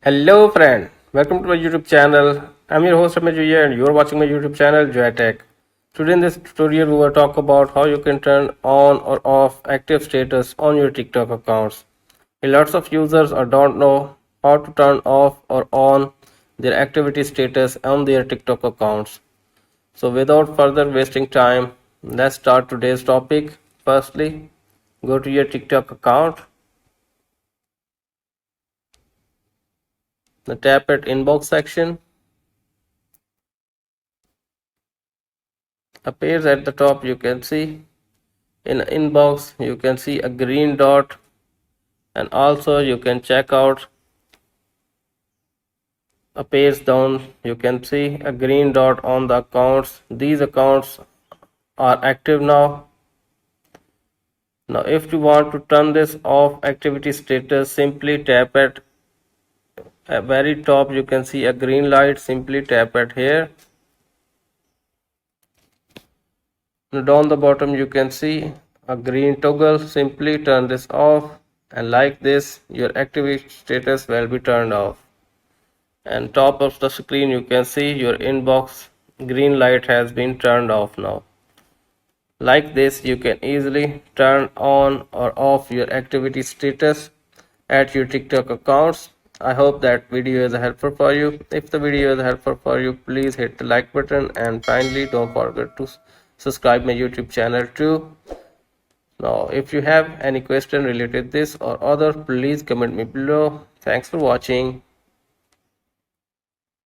Hello friend, welcome to my YouTube channel. I'm your host Ramesh Vijay and you're watching my YouTube channel JoyTech. Today in this tutorial we will talk about how you can turn on or off active status on your TikTok accounts. Lots of users don't know how to turn off or on their activity status on their TikTok accounts. So without further wasting time, let's start today's topic. Firstly, go to your TikTok account. Now tap at inbox section. Appears at the top, you can see in inbox you can see a green dot, and also you can check out appears down, you can see a green dot on the accounts. These accounts are active now. Now if you want to turn this off activity status, simply tap at very top, you can see a green light, simply tap at here. Now down the bottom you can see a green toggle, simply turn this off, and like this your activity status will be turned off. And top of the screen you can see your inbox green light has been turned off now. Like this you can easily turn on or off your activity status at your TikTok accounts. I hope that video is helpful for you. If the video is helpful for you, please hit the like button, and finally don't forget to subscribe my YouTube channel too. Now if you have any question related this or other, please comment me below. Thanks for watching.